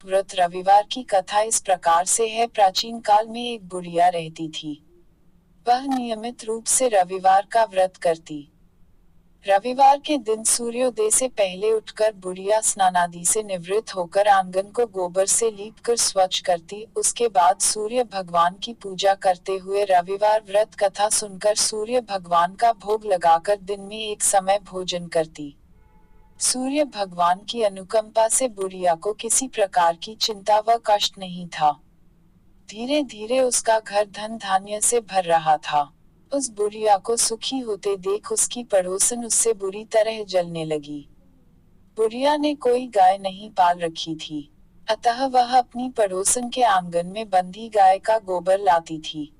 व्रत रविवार की कथा इस प्रकार से है। प्राचीन काल में एक बुढ़िया रहती थी। वह नियमित रूप से रविवार का व्रत करती। रविवार के दिन सूर्योदय से पहले उठकर बुढ़िया स्नानादि से निवृत्त होकर आंगन को गोबर से लीपकर स्वच्छ करती। उसके बाद सूर्य भगवान की पूजा करते हुए रविवार व्रत कथा सुनकर सूर्य भगवान का भोग लगाकर दिन में एक समय भोजन करती। सूर्य भगवान की अनुकंपा से बुढ़िया को किसी प्रकार की चिंता व कष्ट नहीं था। धीरे धीरे उसका घर धन धान्य से भर रहा था। उस बुढ़िया को सुखी होते देख उसकी पड़ोसन उससे बुरी तरह जलने लगी। बुढ़िया ने कोई गाय नहीं पाल रखी थी, अतः वह अपनी पड़ोसन के आंगन में बंधी गाय का गोबर लाती थी।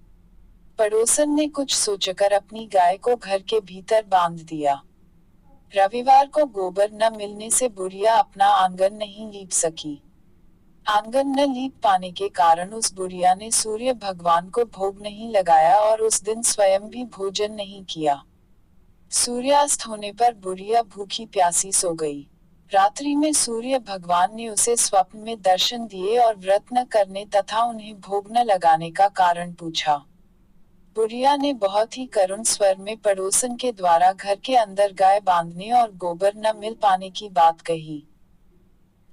पड़ोसन ने कुछ सोचकर अपनी गाय को घर के भीतर बांध दिया। रविवार को गोबर न मिलने से बुढ़िया अपना आंगन नहीं लीप सकी। आंगन न लीप पाने के कारण उस बुढ़िया ने सूर्य भगवान को भोग नहीं लगाया और उस दिन स्वयं भी भोजन नहीं किया। सूर्यास्त होने पर बुढ़िया भूखी प्यासी सो गई। रात्रि में सूर्य भगवान ने उसे स्वप्न में दर्शन दिए और व्रत न करने तथा उन्हें भोग न लगाने का कारण पूछा। बुढ़िया ने बहुत ही करुण स्वर में पड़ोसन के द्वारा घर के अंदर गाय बांधने और गोबर न मिल पाने की बात कही।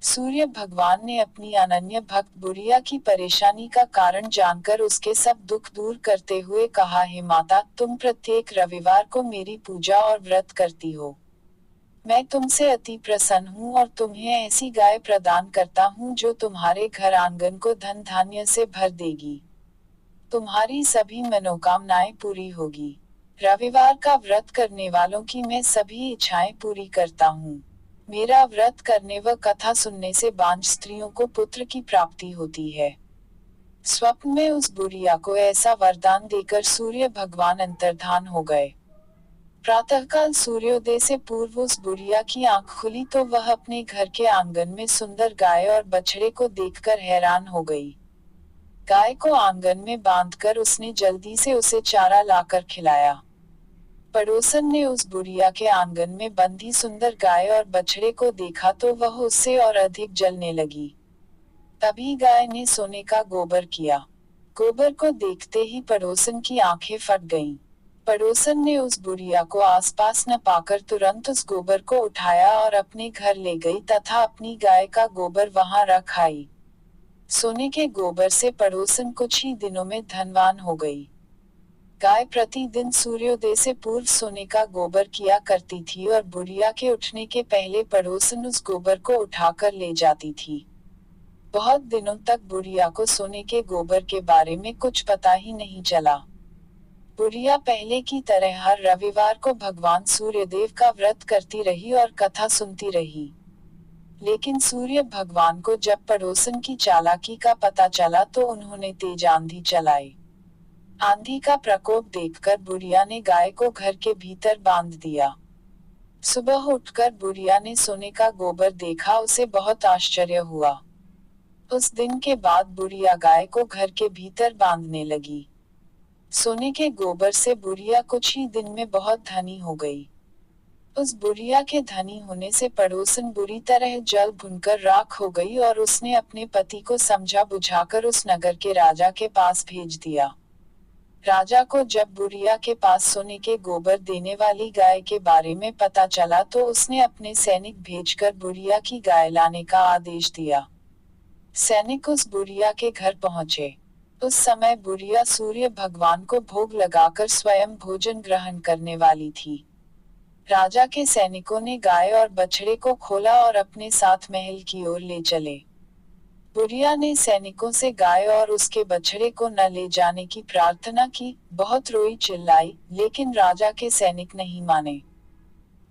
सूर्य भगवान ने अपनी अनन्य भक्त बुढ़िया की परेशानी का कारण जानकर उसके सब दुख दूर करते हुए कहा, हे माता, तुम प्रत्येक रविवार को मेरी पूजा और व्रत करती हो। मैं तुमसे अति प्रसन्न हूँ और तुम्हें ऐसी गाय प्रदान करता हूँ जो तुम्हारे घर आंगन को धन धान्य से भर देगी। तुम्हारी सभी मनोकामनाएं पूरी होगी। रविवार का व्रत करने वालों की मैं सभी इच्छाएं पूरी करता हूँ। मेरा व्रत करने व कथा सुनने से बांझ स्त्रियों को पुत्र की प्राप्ति होती है। स्वप्न में उस बुढ़िया को ऐसा वरदान देकर सूर्य भगवान अंतर्धान हो गए। प्रातःकाल सूर्योदय से पूर्व उस बुढ़िया की आंख खुली तो वह अपने घर के आंगन में सुंदर गाय और बछड़े को देखकर हैरान हो गई। गाय को आंगन में बांधकर उसने जल्दी से उसे चारा लाकर खिलाया। पड़ोसन ने उस बुढ़िया के आंगन में बंधी सुंदर गाय और बछड़े को देखा तो वह उससे और अधिक जलने लगी। तभी गाय ने सोने का गोबर किया। गोबर को देखते ही पड़ोसन की आंखें फट गईं। पड़ोसन ने उस बुढ़िया को आसपास न पाकर तुरंत उस गोबर को उठाया और अपने घर ले गई तथा अपनी गाय का गोबर वहां रख आई। सोने के गोबर से पड़ोसन कुछ ही दिनों में धनवान हो गई। गाय प्रतिदिन सूर्योदय से पूर्व सोने का गोबर किया करती थी और बुढ़िया के उठने के पहले पड़ोसन उस गोबर को उठाकर ले जाती थी। बहुत दिनों तक बुढ़िया को सोने के गोबर के बारे में कुछ पता ही नहीं चला। बुढ़िया पहले की तरह हर रविवार को भगवान सूर्यदेव का व्रत करती रही और कथा सुनती रही। लेकिन सूर्य भगवान को जब पड़ोसन की चालाकी का पता चला तो उन्होंने तेज आंधी चलाई। आंधी का प्रकोप देखकर बुढ़िया ने गाय को घर के भीतर बांध दिया। सुबह उठकर बुढ़िया ने सोने का गोबर देखा, उसे बहुत आश्चर्य हुआ। उस दिन के बाद बुढ़िया गाय को घर के भीतर बांधने लगी। सोने के गोबर से बुढ़िया कुछ ही दिन में बहुत धनी हो गई। उस बुढ़िया के धनी होने से पड़ोसन बुरी तरह जल भुनकर राख हो गई और उसने अपने पति को समझा बुझाकर उस नगर के राजा के पास भेज दिया। राजा को जब बुढ़िया के पास सोने के गोबर देने वाली गाय के बारे में पता चला तो उसने अपने सैनिक भेजकर बुढ़िया की गाय लाने का आदेश दिया। सैनिक उस बुढ़िया के घर पहुंचे। उस समय बुढ़िया सूर्य भगवान को भोग लगाकर स्वयं भोजन ग्रहण करने वाली थी। राजा के सैनिकों ने गाय और बछड़े को खोला और अपने साथ महल की ओर ले चले। बुढ़िया ने सैनिकों से गाय और उसके बछड़े को न ले जाने की प्रार्थना की, बहुत रोई चिल्लाई, लेकिन राजा के सैनिक नहीं माने।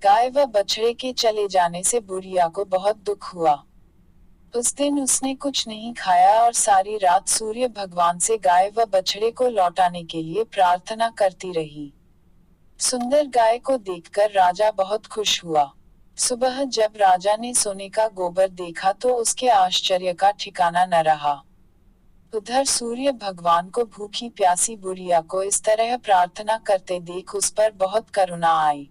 गाय व बछड़े के चले जाने से बुढ़िया को बहुत दुख हुआ। उस दिन उसने कुछ नहीं खाया और सारी रात सूर्य भगवान से गाय व बछड़े को लौटाने के लिए प्रार्थना करती रही। सुंदर गाय को देखकर राजा बहुत खुश हुआ। सुबह जब राजा ने सोने का गोबर देखा तो उसके आश्चर्य का ठिकाना न रहा। उधर सूर्य भगवान को भूखी प्यासी बुढ़िया को इस तरह प्रार्थना करते देख उस पर बहुत करुणा आई।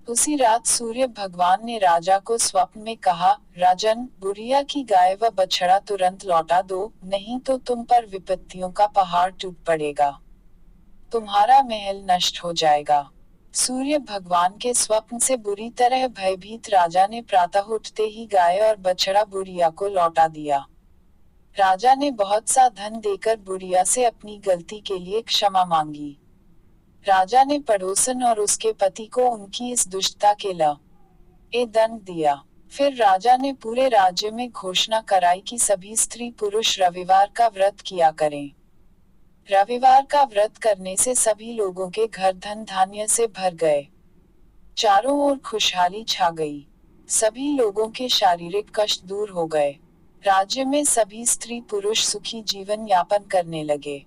उसी रात सूर्य भगवान ने राजा को स्वप्न में कहा, राजन, बुढ़िया की गाय व बछड़ा तुरंत लौटा दो, नहीं तो तुम पर विपत्तियों का पहाड़ टूट पड़ेगा। तुम्हारा महल नष्ट हो जाएगा। सूर्य भगवान के स्वप्न से बुरी तरह भयभीत राजा ने प्रातः उठते ही गाय और बछड़ा बुढ़िया को लौटा दिया। राजा ने बहुत सा धन देकर बुढ़िया से अपनी गलती के लिए क्षमा मांगी। राजा ने पड़ोसन और उसके पति को उनकी इस दुष्टता के लिए दंड दिया। फिर राजा ने पूरे राज्य में घोषणा कराई कि सभी स्त्री पुरुष रविवार का व्रत किया करें। रविवार का व्रत करने से सभी लोगों के घर धन धान्य से भर गए। चारों ओर खुशहाली छा गई। सभी लोगों के शारीरिक कष्ट दूर हो गए। राज्य में सभी स्त्री पुरुष सुखी जीवन यापन करने लगे।